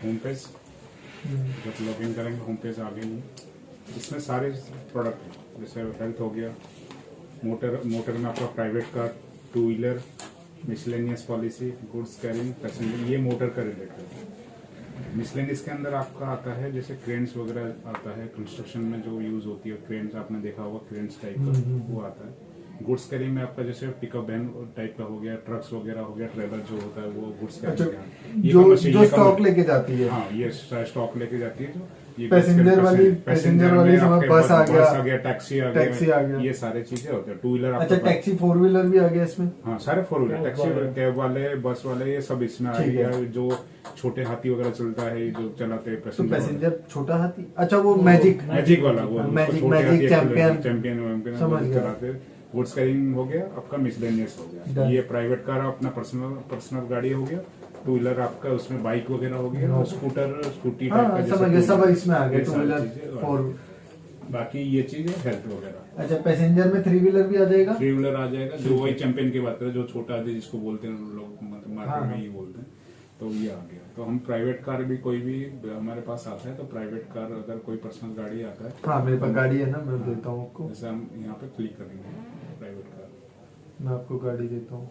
Home page. जब login करेंगे home page आ गई। इसमें सारे प्रोडक्ट हैं, जैसे हेल्थ हो गया, मोटर में आपका private car, two wheeler, miscellaneous policy, goods carrying, passenger, ये मोटर का रिलेटेड है। मिसलेनियस के अंदर आपका आता है जैसे क्रेन्स वगैरह आता है, कंस्ट्रक्शन में जो यूज होती है क्रेन्स, आपने देखा होगा क्रेन्स टाइप का, वो आता है। गुड्स कैरिंग में आपका जैसे पिकअप वैन टाइप का हो गया, ट्रक्स वगैरह हो गया, ट्रेलर जो होता है वो गुड्स कैरिंग। जो स्टॉक लेके जाती है। हाँ, ये स्टॉक लेके जाती है। जो ये पैसेंजर वाली समझ, बस आ गया, टैक्सी आ गया, ये सारे चीजें होते हैं। टू व्हीलर, अच्छा टैक्सी 4 व्हीलर भी आ गया इसमें। हाँ, सारे 4 व्हीलर, टैक्सी, कैब वाले, बस वाले, ये सब इसमें आ गया। जो छोटे हाथी वगैरह चलता है, जो चलाते हैं तो पैसेंजर छोटा हाथी, अच्छा वो मैजिक वाला, वो मैजिक चैंपियन चलाते हैं। गुड्स कैरिंग हो गया आपका, मिसलेनियस हो गया। ये प्राइवेट कार अपना पर्सनल गाड़ी हो गया। टू व्हीलर आपका उसमें बाइक वगैरह हो गया, स्कूटी टाइप का, जैसे सब इसमें आ गया। टू व्हीलर 4, बाकी ये चीज है हेल्थ वगैरह। अच्छा पैसेंजर में 3 व्हीलर भी आ जाएगा। 3 व्हीलर आ जाएगा, जो वही चैंपियन की बात करें, जो छोटा आदि जिसको बोलते हैं लोग, मतलब मार्केट में ही बोलते हैं, तो ये आ गया। तो हम प्राइवेट कार भी, कोई भी हमारे पास आता है तो प्राइवेट कार, अगर कोई पर्सनल गाड़ी आता है, हाँ मेरे पास गाड़ी है ना, मैं देता हूँ आपको। जैसे हम यहाँ पे क्लिक करेंगे प्राइवेट कार, मैं आपको गाड़ी देता हूँ।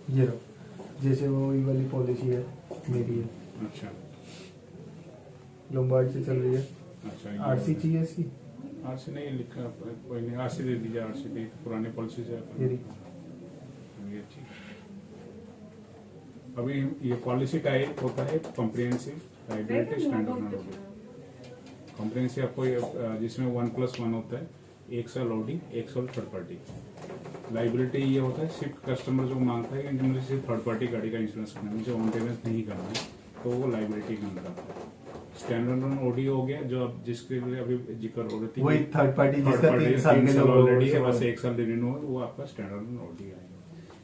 ये लो, जैसे वो ये वाली पॉलिसी है मेरी है। अच्छा, लोम्बार्ड से चल रही है। अच्छा, आरसी चाहिए इसकी। आरसी नहीं लिखा, कोई नहीं, आरसी दे दीजिए। आरसी दी पुरानी पॉलिसी से ये चीज। अभी ये पॉलिसी टाइप होता है comprehensive, liability, standard audit. Comprehensive आपको जिसमें 1+1 होता है, 1 साल ऑडिट, 1 साल थर्ड पार्टी। लाइबिलिटी ये होता है सिर्फ कस्टमर जो मांगता है कि मुझे सिर्फ थर्ड पार्टी गाड़ी का इंश्योरेंस करना है, मुझे ऑन पेमेंट नहीं करना है, तो वो लाइबिलिटी के अंदर आता है। स्टैंडर्ड ओडी हो गया, जो अब जिसके लिए अभी जिक्र हो रही थी, वही थर्ड पार्टी जिसका 3 साल ऑलरेडी है, बस 1 साल रिन्यू है, वो आपका स्टैंडर्ड ओडी आएगा।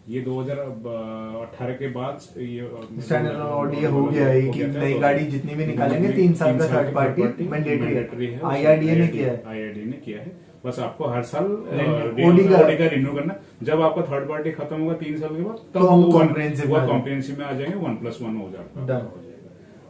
ये 2018 के बाद ये स्टैंडर्ड ऑडी हो गया है कि नई गाड़ी जितनी भी निकालेंगे 3 साल का थर्ड पार्टी मैंडेटरी है। आईआरडीए ने किया है। आईआरडीए ने किया है। बस आपको हर साल ओडी का रिन्यू करना। जब आपका थर्ड पार्टी खत्म होगा 3 साल के बाद, तो हम कॉम्प्रिहेंसिव में आ जाएंगे, 1+1 हो जाएगा।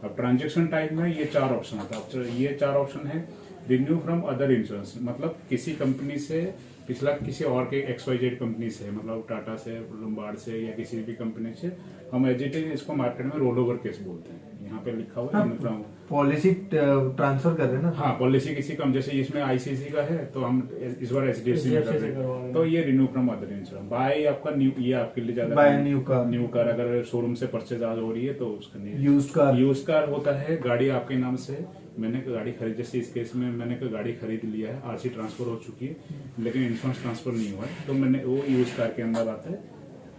अब ट्रांजेक्शन टाइप में ये 4 ऑप्शन आता है। ये 4 ऑप्शन है। रिन्यू फ्रॉम अदर इंश्योरेंस, मतलब किसी कंपनी से पिछला, किसी और के XYZ कंपनी से, मतलब टाटा से, लोम्बार्ड से, या किसी भी कंपनी से, हम एजिटेज इसको मार्केट में रोल ओवर केस बोलते हैं। यहाँ पे लिखा हुआ है पॉलिसी ट्रांसफर कर रहे हैं ना। हाँ, पॉलिसी किसी कम, जैसे इसमें ICICI का है तो हम इस बार HDFC में कर रहे हैं, तो ये renew from other insurance. Buy आपका न्यू, ये आपके लिए ज्यादा, बाय न्यू कार अगर शोरूम से परचेज आज हो रही है तो उसका नहीं। यूज्ड कार होता है, गाड़ी आपके नाम से, मैंने गाड़ी खरीद, जैसे इस केस में मैंने गाड़ी खरीद लिया है, आरसी ट्रांसफर हो चुकी है, लेकिन इंश्योरेंस ट्रांसफर नहीं हुआ है, तो मैंने वो यूज कार के अंदर आता है।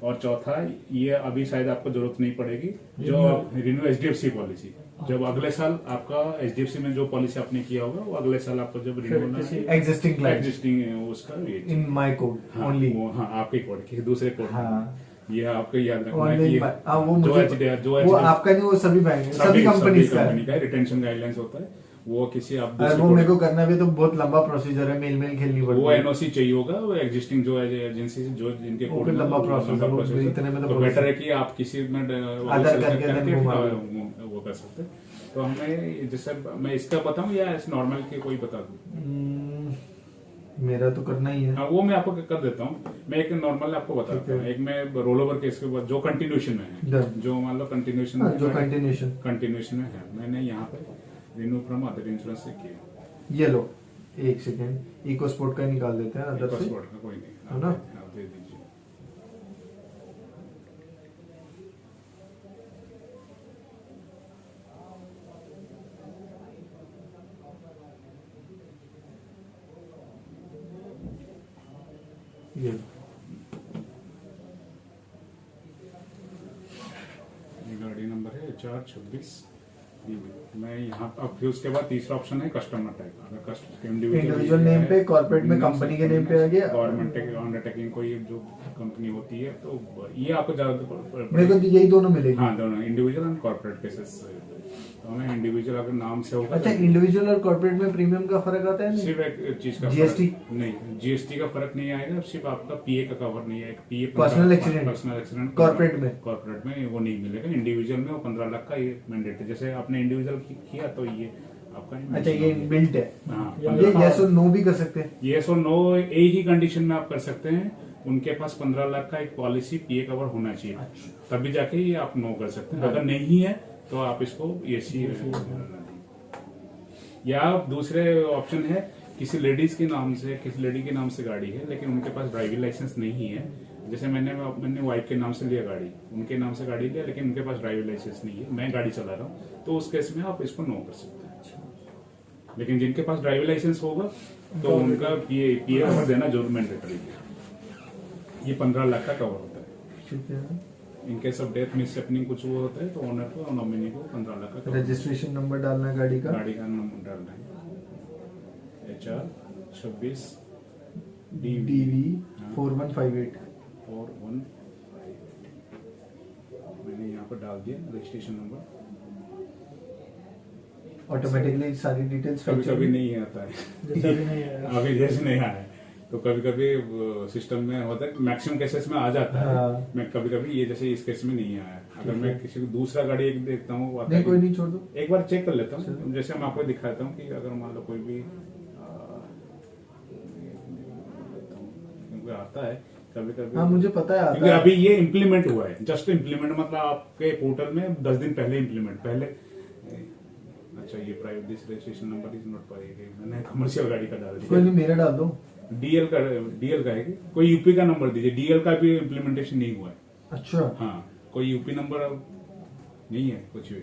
और चौथा, ये अभी शायद आपको जरूरत नहीं पड़ेगी, जो रिन्यू HDFC पॉलिसी, जब अगले साल आपका HDFC में जो पॉलिसी आपने किया होगा, वो अगले साल आपको जब रिन्यू होना है, एग्जिस्टिंग उसका इन माय कोड ओनली, हाँ आपके कोड के दूसरे कोड, ये आपको याद रखना है कि वो आपका नहीं, वो सभी बैंक, सभी कंपनी का रिटेंशन गाइडलाइंस होता है। वो किसी आप वो मेरे को करना भी तो बहुत लंबा प्रोसीजर है, मेल खेलनी पड़ती है। वो NOC चाहिए होगा, वो एग्जिस्टिंग जो है एजेंसी जो जिनके कोड लंबा प्रोसेस, इतने में तो बेटर है कि आप किसी में आधार करके वो कर सकते हैं। तो हमें जैसे मैं इसका बताऊं या नॉर्मल के कोई बता दूं? मेरा तो करना ही है। हाँ, वो मैं आपको कर देता हूँ। मैं एक नॉर्मल आपको बताता हूँ। एक मैं रोल ओवर केस के बाद जो कंटिन्यूशन में है, जो मान लो कंटिन्यूशन में है, मैंने यहाँ पे रिन्यू फ्रॉम अदर इंश्योरेंस से किया। ये लो, एक सेकेंड, इको स्पोर्ट का निकाल देते हैं अदर से, स्पोर्ट का कोई नहीं है ना, आप दे दीजिए। ये गाड़ी नंबर है HR 26 मैं यहाँ अब फिर उसके बाद तीसरा ऑप्शन है कस्टमर टाइप। अगर इंडिविजुअल नेम पे, कॉर्पोरेट में कंपनी के नेम पे आ गया, गवर्नमेंट अंडरटेकिंग कोई जो कंपनी होती है, तो ये आपको ज्यादा मेरे को यही दोनों मिलेगी। हाँ, दोनों इंडिविजुअल एंड कॉर्पोरेट केसेस। तो हमें इंडिविजुअल अगर नाम से होगा। अच्छा, इंडिविजुअल और कॉर्पोरेट में प्रीमियम का फर्क आता है? सिर्फ एक चीज का जीएसटी नहीं, जीएसटी का फर्क नहीं आएगा, सिर्फ आपका पीए का कवर नहीं है। पीए पर्सनल एक्सीडेंट कॉर्पोरेट में वो नहीं मिलेगा। इंडिविजुअल में वो 15 लाख का ये मैंडेट है। जैसे आपने इंडिविजुअल किया तो ये आपका। अच्छा, ये बिल्ट है। हाँ, ये यस और नो भी कर सकते हैं? यस और नो एक ही कंडीशन में आप कर सकते हैं। उनके पास 15 लाख का एक पॉलिसी पीए कवर होना चाहिए, तभी जाके ये आप नो कर सकते हैं। अगर नहीं है तो आप इसको एसी। या दूसरे ऑप्शन है, किसी लेडीज के नाम से, किसी लेडी के नाम से गाड़ी है लेकिन उनके पास ड्राइविंग लाइसेंस नहीं है। जैसे मैंने वाइफ के नाम से लिया गाड़ी, उनके नाम से गाड़ी लिया लेकिन उनके पास ड्राइविंग लाइसेंस नहीं है, मैं गाड़ी चला रहा हूँ, तो उस केस में आप इसको नो कर सकते हैं। लेकिन जिनके पास ड्राइविंग लाइसेंस होगा तो उनका पीए कवर देना जरूर मैंडेटरी है। ये 15 लाख का कवर होता है। ठीक है। In case of death, mishappening कुछ वो होता है तो ओनर को और नॉमिनी को 15 लाख का। रजिस्ट्रेशन नंबर डालना है गाड़ी का नंबर डालना है HR 26 DV 4158। मैंने यहाँ पर डाल दिया रजिस्ट्रेशन नंबर। ऑटोमेटिकली सारी डिटेल्स कभी कभी नहीं आता है अभी जैसे नहीं आया है, तो कभी कभी सिस्टम में होता है, मैक्सिमम केसेस में आ जाता है। हाँ। मैं कभी कभी ये जैसे इस केस में नहीं आया। अगर मैं किसी को दूसरा गाड़ी एक देखता हूँ, नहीं कोई नहीं, छोड़ दो, एक बार चेक कर लेता हूँ। जैसे मैं आपको दिखाता हूँ कि अगर मान लो कोई भी क्योंकि आता है कभी कभी। हाँ मुझे पता है, क्योंकि अभी ये इम्प्लीमेंट हुआ है, जस्ट इम्प्लीमेंट मतलब आपके पोर्टल में 10 दिन पहले इम्प्लीमेंट पहले। अच्छा, ये private this registration number is not पाएगी, मैंने कमर्शियल गाड़ी का डाल दिया। कोई नहीं, मेरा डाल दो। डीएल का है कि कोई यूपी का नंबर दीजिए। डीएल का भी इम्प्लीमेंटेशन नहीं हुआ है। अच्छा, हाँ, कोई यूपी नंबर नहीं है कुछ भी।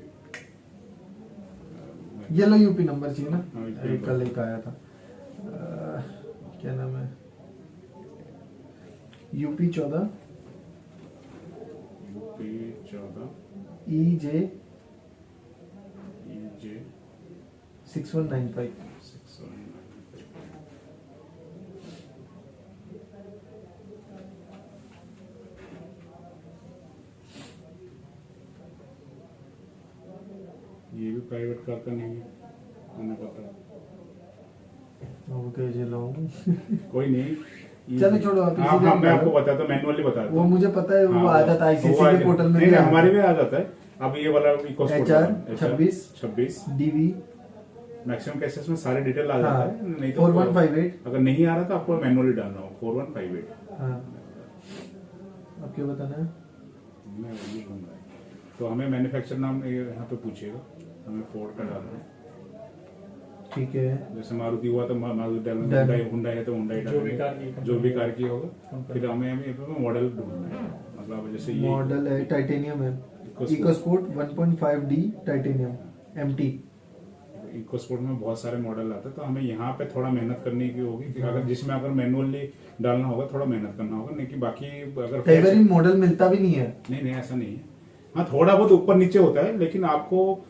येलो यूपी नंबर चाहिए ना? हाँ, कल एक आया था, क्या नाम है, यूपी 14 EJ 6195। ये भी प्राइवेट कार का नहीं है, हमें पता है। ओके, चलाऊं कोई नहीं, चलो छोड़ो आप। हाँ, मैं आपको बताता हूँ, मैनुअली बताता हूँ। वो मुझे पता है, वो आ जाता है ICC के पोर्टल में। नहीं, हमारे भी आ जाता है। अब ये वाला HR 26 DV मैक्सिमम केसेस में सारे डिटेल आ जाता है। नहीं तो 4158। अगर नहीं आ रहा तो आपको मैनुअली डालना हो 4158। हाँ, अब क्या बताना है? मैं वही ढूंढ रहा है। तो हमें मैन्युफैक्चर नाम यहाँ पे पूछेगा, हमें फोर्ड का डालना है। ठीक है, जैसे मारुति हुआ तो मारुति डालना, हुंडई है तो हुंडई डालना, जो भी कार की होगा। फिर हमें मॉडल ढूंढना है, मतलब जैसे ये मॉडल है टाइटेनियम है, EcoSport 1.5D titanium MT। EcoSport में बहुत सारे मॉडल आते हैं, तो हमें यहाँ पे थोड़ा मेहनत करनी की होगी कि अगर जिसमें अगर मैनुअली डालना होगा थोड़ा मेहनत करना होगा। नहीं कि बाकी अगर कई बार मॉडल मिलता भी नहीं है। नहीं, ऐसा नहीं है। हाँ, थोड़ा बहुत ऊपर नीचे होता है, लेकिन आपको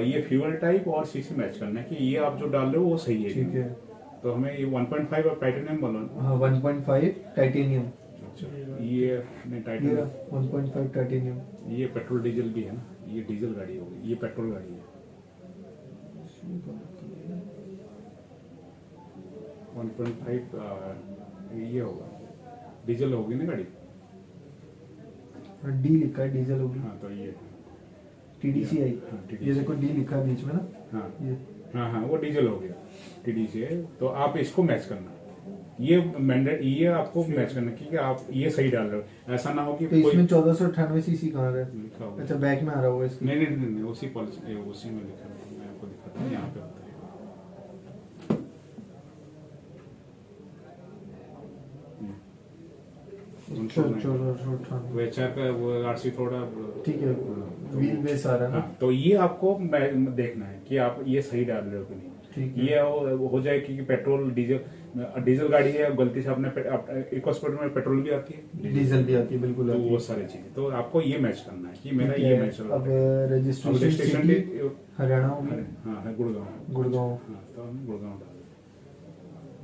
ये फ्यूल टाइप और सीसी मैच करना है कि ये आप जो डाल रहे हो वो सही है। ठीक है, तो हमें ये 1.5 और टाइटेनियम बोलो। हाँ 1.5 टाइटेनियम। ये नहीं, टाइटेनियम 1.5 टाइटेनियम। ये पेट्रोल डीजल भी है ना, ये डीजल गाड़ी होगी, ये पेट्रोल गाड़ी है। 1.5 ये होगा, डीजल होगी ना गाड़ी। डी लिखा है, डीजल होगी। हाँ, तो ये TDCI, हाँ, ये देखो डी लिखा है बीच में ना। हाँ, ये हाँ, वो डीजल हो गया, TDCI। तो आप इसको मैच करना, ये मैंडेट, ये आपको मैच करना कि आप ये सही डाल रहे हो। ऐसा ना हो कि तो इसमें 1498 सीसी कहाँ है? लिखा होगा। अच्छा, बैक में आ रहा होगा इसके। नहीं, उसी पॉलिसी उसी में लिखा है। मैं आपको दिखाता हूँ, यहाँ पे होता है। वो HR का वो RC थोड़ा ठीक है, व्हील बेस आ रहा है ना। हाँ, तो ये आपको देखना है कि आप ये सही डाल रहे हो कि नहीं। ठीक है। ये हो जाए कि पेट्रोल डीजल गाड़ी है, गलती से आपने इको स्पोर्ट में पेट्रोल भी आती है, डीजल भी आती है, बिल्कुल तो आती वो है। सारी चीजें तो आपको ये मैच करना है कि मेरा ठीक ये है। मैच अब रजिस्ट्रेशन रजिस्ट्रेशन सिटी हरियाणा होगी। हाँ है गुड़गांव। गुड़गांव। हाँ, तो हमने गुड़गांव डाल दिया।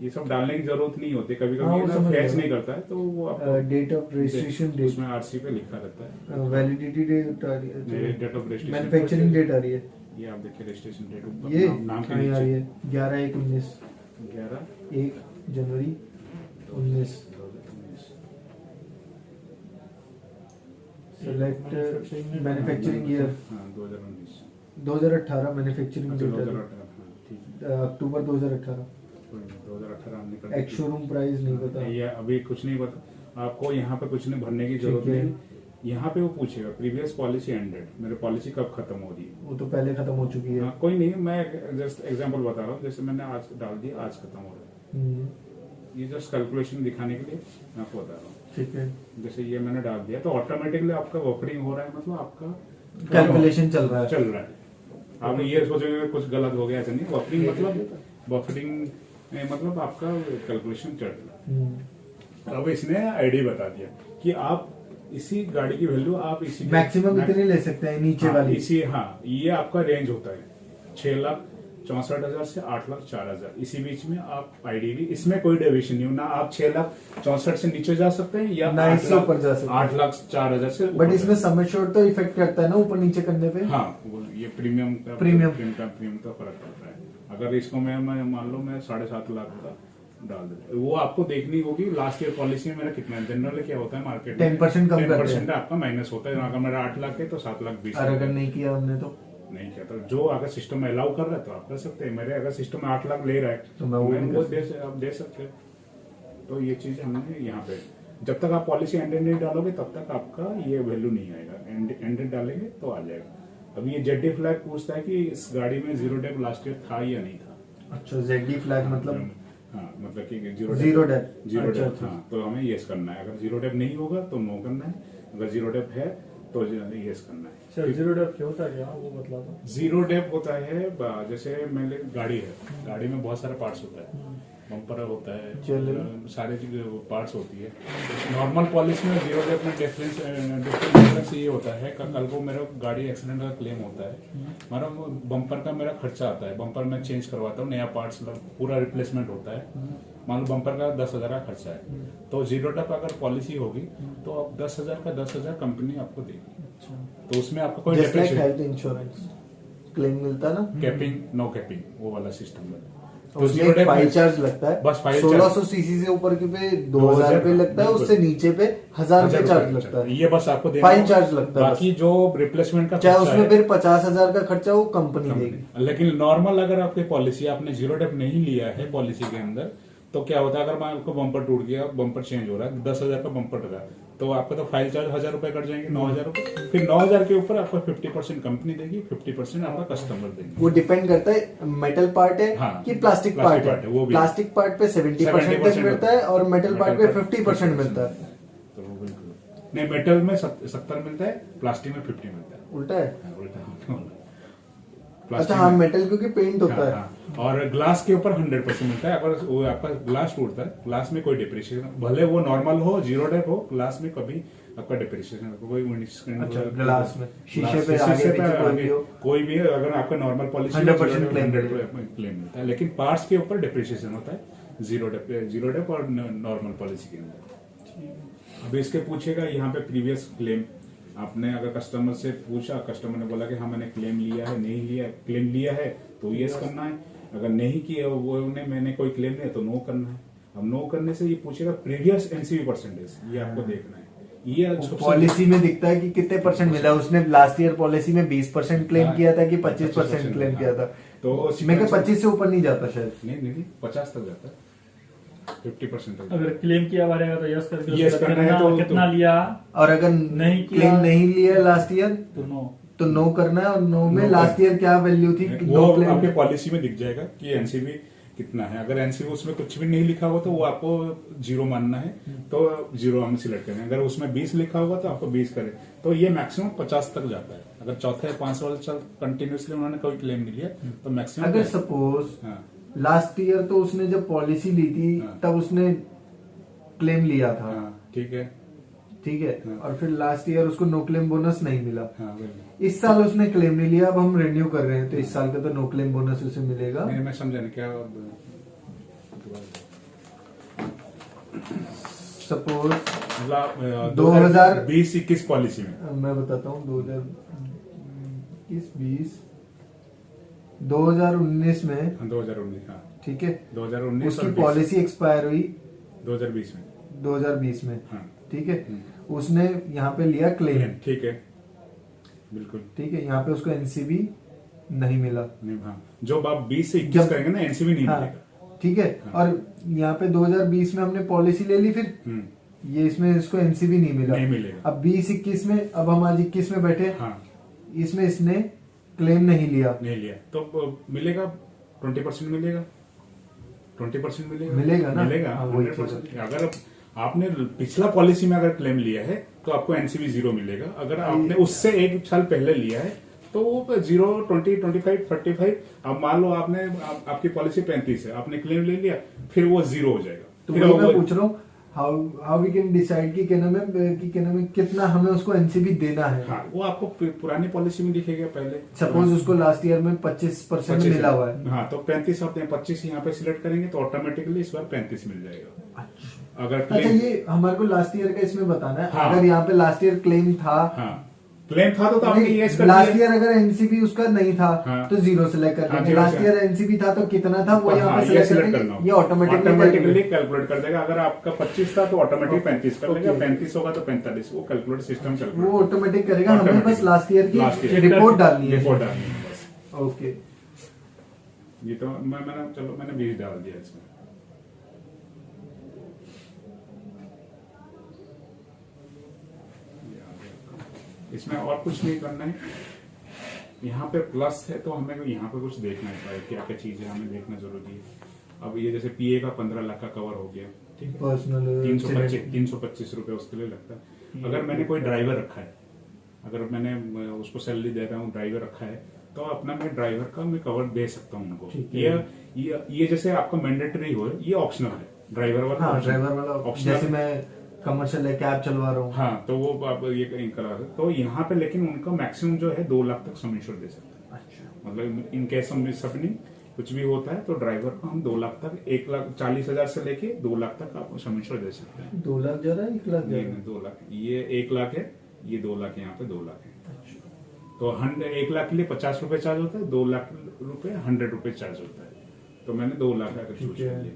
ये सब डालने की जरूरत नहीं होती, कभी हाँ, वो कभी समझ फैच गया। नहीं करता है तो वो आपको डेट ऑफ रजिस्ट्रेशन डेट, उसमें आरसी पे लिखा रहता है, वैलिडिटी डेट आ रही है, date of registration, manufacturing date आ रही है, ये आप देखिए रजिस्ट्रेशन डेट ऊपर ये नाम के कहीं आ रही नीचे है 11/1/19, 11 1 जनवरी 19। 2019। सेलेक्ट मैन्युफैक्चरिंग ईयर हाँ 2019। 2018 मैन्युफैक्चरिंग अच्छा डेट 2018 हाँ ठीक है, अक्टूबर 2018। 2018 हमने कर एक्स शोरूम प्राइस नहीं पता। ये अभी कुछ नहीं बता, आपको यहाँ पे कुछ नहीं भरने की जरूरत ठीक है। नहीं। यहाँ पे वो पूछेगा प्रीवियस पॉलिसी एंडेड, मेरी पॉलिसी कब खत्म हो रही है। वो तो पहले खत्म हो चुकी है। हाँ, कोई नहीं, मैं जस्ट एग्जांपल बता रहा हूँ, जैसे मैंने आज डाल दिया, आज खत्म हो रहा हम्म, है, ये जस्ट कैलकुलेशन दिखाने के लिए मैं आपको बता रहा हूँ। ठीक है। जैसे ये मैंने डाल दिया तो ऑटोमेटिकली आपका वर्किंग हो रहा है, मतलब आपका कैलकुलेशन चल रहा है। चल रहा है। आप ये सोचोगे कुछ गलत हो गया, ऐसा नहीं, वर्किंग मतलब बफरिंग मतलब आपका कैलकुलेशन चल रहा है। अब इसने आईडी बता दिया कि आप इसी गाड़ी की वैल्यू आप इसी मैक्सिमम इतनी ले सकते हैं नीचे हाँ, वाली। इसी हाँ ये आपका रेंज होता है 6,64,000 से 8,04,000, इसी बीच में आप आईडी भी, इसमें कोई डेविएशन नहीं हो, ना आप 6,64,000 से नीचे जा सकते हैं या ना इससे ऊपर जा सकते हैं। 8,04,000 से बट इसमें सम एश्योर्ड तो इफेक्ट करता है ना ऊपर नीचे करने पे। हाँ वो ये प्रीमियम का प्रीमियम का फर्क पड़ता है। अगर इसको मैं मान लो मैं 7.5 लाख का डाल देता, वो आपको देखनी होगी लास्ट ईयर पॉलिसी में मेरा कितना है। जनरली क्या होता है मार्केट में 10% कम करते हैं। 10% आपका माइनस होता है। अगर मेरा 8 लाख है तो 7,20,000। और अगर नहीं किया हमने तो नहीं किया तो जो अगर सिस्टम में अलाउ कर रहा है तो आप कर सकते हैं। मेरे अगर सिस्टम में 8 लाख ले रहा है तो मैं वो मैं नहीं वो कर आप दे सकते हैं। तो ये चीज हमने यहाँ पे, जब तक आप पॉलिसी एंडेड नहीं डालोगे तब तक आपका ये वैल्यू नहीं आएगा, एंडेड डालेंगे तो आ जाएगा। अभी ये जेडी फ्लैग पूछता है कि इस गाड़ी में जीरो डेप लास्ट ईयर था या नहीं था। अच्छा जेडी फ्लैग मतलब हाँ मतलब कि जीरो डेप। जीरो अच्छा, डेप अच्छा। हाँ, तो हमें यस करना है। अगर जीरो डेप नहीं होगा तो नो करना है, अगर जीरो डेप है तो यस करना है। सर जीरो डेप क्या होता है, क्या वो बतला दो। जीरो डेप होता है जैसे मेरे गाड़ी है, गाड़ी में बहुत सारे पार्ट्स होता है, बम्पर होता है, सारे पार्ट्स होती है। नॉर्मल पॉलिसी में जीरो डेप में डिफरेंस ये होता है कि कल को मेरा गाड़ी एक्सीडेंट का क्लेम होता है, मेरा बम्पर का मेरा खर्चा आता है, बम्पर में चेंज करवाता हूँ, नया पार्ट्स पूरा रिप्लेसमेंट होता है। मान लो बम्पर का 10,000 का खर्चा है, तो जीरो डेप अगर पॉलिसी होगी तो आप 10,000 का 10,000 कंपनी आपको देगी। तो उसमें आपको कोई just like health insurance claim मिलता है ना, कैपिंग नो कैपिंग वो वाला सिस्टम है। तो उसमें एक फाइल चार्ज लगता है, बस फाइल 1600 सीसी से ऊपर के पे 2,000 रुपए लगता है, उससे नीचे पे 1,000 रुपए चार्ज लगता है। ये बस आपको देना फाइल चार्ज लगता है। बाकी जो रिप्लेसमेंट का चाहे खर्चा उसमें है, फिर 50,000 का खर्चा वो कंपनी देगी। लेकिन नॉर्मल अगर आपकी पॉलिसी आपने जीरो डेप नहीं लिया है पॉलिसी के अंदर, तो क्या होता है अगर मान आपको बम्पर टूट गया, बम्पर चेंज हो रहा है, 10,000 का बम्पर टूटा, तो आपका तो फाइल चार्ज 1,000 रुपए कट जाएंगे, 9,000 रुपए। फिर 9,000 के ऊपर आपको 50% कंपनी देगी, 50% आपका कस्टमर देंगे। वो डिपेंड करता है मेटल पार्ट है हाँ, कि प्लास्टिक पार्ट है। वो भी प्लास्टिक पार्ट पे 70% तक मिलता है और मेटल पार्ट पे 50% मिलता है। तो वो बिल्कुल नहीं, मेटल में 70 मिलता है, प्लास्टिक में 50 मिलता है। उल्टा है। हाँ, उल्टा। अच्छा हाँ, मेटल क्योंकि पेंट होता हाँ, है। हाँ। और ग्लास के ऊपर 100% मिलता है। अगर वो आपका ग्लास टूटता है, ग्लास में कोई डिप्रिशिएशन, भले वो नॉर्मल हो, जीरो डेप हो, ग्लास में कभी आपका डिप्रिशिएशन कोई अच्छा, ग्लास में शीशे पे आगे पीछे कोई भी हो, कोई भी अगर आपका नॉर्मल पॉलिसी 100% क्लेम मिलता है। लेकिन पार्ट्स के ऊपर डिप्रिशिएशन होता है जीरो डेप और नॉर्मल पॉलिसी के अंदर। अब इसके पूछेगा यहाँ पे प्रीवियस क्लेम, आपने अगर कस्टमर से पूछा, कस्टमर ने बोला कि हाँ मैंने क्लेम लिया है, नहीं लिया, क्लेम लिया है तो यस करना है, अगर नहीं किया वो मैंने कोई क्लेम नहीं तो नो करना है। अब नो करने से ये पूछेगा प्रीवियस एनसीवी परसेंटेज, ये आपको देखना है। ये पॉलिसी में दिखता है कि कितने परसेंट मिला। उसने लास्ट ईयर पॉलिसी में 20% क्लेम किया था कि 25% क्लेम किया था, तो मैं 25 से ऊपर नहीं जाता शायद। नहीं 50 तक जाता है, 50% तक। अगर क्लेम किया रहेगा तो यस करके यस उसका करना है कितना तो- कितना लिया, और अगर नहीं किया क्लेम नहीं लिया लास्ट ईयर तो नो। तो नो करना है। और नो में नो लास्ट ईयर क्या वैल्यू थी, वो नो क्लेम आपके पॉलिसी में दिख जाएगा कि एनसीबी कितना है। अगर एनसीबी उसमें कुछ भी नहीं लिखा हुआ तो वो आपको 0 मानना है, तो 0 हम सिलेक्ट करें। अगर उसमें 20 लिखा होगा तो आपको 20 करें। तो ये मैक्सिमम 50 तक जाता है। अगर चौथे या 5 साल चल कंटिन्यूसली उन्होंने कोई क्लेम नहीं लिया तो मैक्सिमम अगर सपोज हाँ लास्ट ईयर तो उसने जब पॉलिसी ली थी हाँ। तब उसने क्लेम लिया था, हाँ ठीक है ठीक है, हाँ। और फिर लास्ट ईयर उसको नो क्लेम बोनस नहीं मिला। हाँ बिल्कुल। इस साल उसने क्लेम नहीं लिया, अब हम रिन्यू कर रहे हैं तो इस साल का तो नो क्लेम बोनस उसे मिलेगा। नहीं मैं समझा नहीं क्या सपोज मतलब 2020-21 पॉलिसी में मैं बताता हूँ 2021-20 2019 में, 2019 हाँ ठीक है, 2019 उसकी और 20 पॉलिसी एक्सपायर हुई 2020 में 2020 में, हाँ ठीक है, उसने यहाँ पे लिया क्लेम, ठीक है बिल्कुल ठीक है, यहाँ पे उसको एनसीबी नहीं मिला, नहीं हाँ जो आप 20 से 21 जब- करेंगे ना एनसीबी नहीं हाँ, मिलेगा। ठीक है, और यहाँ पे 2020 में हमने पॉलिसी ले ली, फिर ये इसमें इसको एनसीबी नहीं मिला, नहीं मिलेगा। अब 20-21 में, अब हम आज 21 में बैठे, हाँ इसमें इसने क्लेम नहीं लिया, नहीं लिया तो मिलेगा 20% मिलेगा 20% मिलेगा मिलेगा ना? मिलेगा हाँ, वही 100%। अगर आपने पिछला पॉलिसी में अगर क्लेम लिया है तो आपको एनसीबी 0 मिलेगा। अगर आपने उससे 1 साल पहले लिया है तो वो 0 20 25 35 अब मान लो आपने आपकी पॉलिसी 35 है, आपने क्लेम ले लिया फिर वो 0 हो जाएगा। तो फिर वही वो- मैं पूछ रहा हूँ हाउ वी कैन डिसाइड कि कहने में कितना हमें उसको एनसीबी देना है। हाँ वो आपको पुरानी पॉलिसी में दिखेगा पहले। सपोज उसको लास्ट ईयर में 25% 25 मिला हुआ है, हाँ तो 35 आपने 25 यहाँ पे सिलेक्ट करेंगे तो ऑटोमेटिकली इस बार 35 मिल जाएगा। अगर अच्छा क्लेम ये हमारे को लास्ट ईयर का इसमें बताना है। हाँ। अगर यहाँ पे लास्ट ईयर क्लेम था, हाँ क्लेम था तो आपने यस कर लास्ट दिया। ईयर अगर एनसीबी उसका नहीं था हाँ। तो 0 सिलेक्ट कर हाँ, लेंगे, 0 लास्ट से- ईयर एनसीबी था तो कितना था वो यहाँ हाँ, पे ये सिलेक्ट सिलेक्ट करेंगे, करना ये होगा। ऑटोमेटिकली कैलकुलेट कर देगा। अगर आपका 25 था तो ऑटोमेटिक 35 कर लेगा, ओके। 35 होगा तो 45 वो कैलकुलेट सिस्टम वो ऑटोमेटिक करेगा, हमें Automatic। बस लास्ट ईयर Last की year। रिपोर्ट डालनी है। रिपोर्ट डालनी है बस। ओके, ये तो मैंने 20 डाल दिया इसमें। ये आ गया। इसमें और कुछ नहीं करना है। यहाँ पे प्लस है तो हमें यहाँ पे कुछ देखना है क्या क्या चीजें हमें देखना जरूरी है। अब ये जैसे पीए का 15 लाख का कवर हो गया, ठीक है, पर्सनल 325 रुपए उसके लिए लगता है। अगर मैंने कोई ड्राइवर रखा है, अगर मैंने उसको सैलरी दे रहा हूँ, ड्राइवर रखा है तो अपना मैं ड्राइवर का मैं कवर दे सकता हूँ उनको। ठीक है। ये जैसे आपका मैंडेटरी हो, ये ऑप्शनल है। ड्राइवर वाला हाँ, optional- ड्राइवर वाला optional जैसे है। मैं कमर्शियल है, कैब चलवा रहा हूँ, हाँ तो वो आप ये कहीं करा सकते। तो यहाँ पे लेकिन उनका मैक्सिमम जो है 2 लाख तक सम इंश्योर दे सकते हैं। अच्छा, मतलब इन केस सबनी कुछ भी होता है तो ड्राइवर को हम 2 लाख तक 1,40,000 से लेके 2 लाख तक आप सम इंश्योर दे सकते हैं। 2 लाख जा रहा है, 1 लाख जा नहीं रहा नहीं, है। 2 लाख, ये 1 लाख है, ये 2 लाख है, यहाँ पे 2 लाख है। तो 1 लाख के लिए 50 रुपए चार्ज होता है, 2 लाख रुपए 100 रुपए चार्ज होता है। तो मैंने 2 लाख का चूज ठीक कर है। लिया।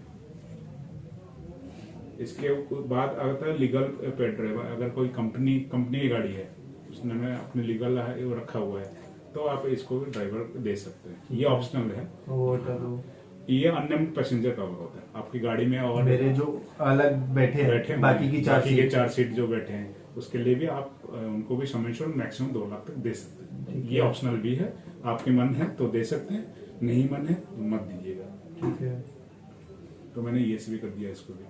इसके बाद आता है लीगल पेड ड्राइवर। अगर कोई कंपनी की गाड़ी है, उसने में अपने लीगल रखा हुआ है तो आप इसको भी ड्राइवर दे सकते हैं। ये ऑप्शनल है। वो हटा दो। ये अननेम्ड पैसेंजर कवर होता है आपकी गाड़ी में। और मेरे जो अलग बैठे बैठे हैं, बाकी की चार सीट। 4 सीट जो बैठे हैं उसके लिए भी आप उनको भी सम इंश्योर मैक्सिमम 2 लाख तक दे सकते हैं। ठीक ये है। ऑप्शनल भी है, आपके मन है तो दे सकते हैं, नहीं मन है तो मत दीजिएगा। ठीक है, तो मैंने ये भी कर दिया इसको भी।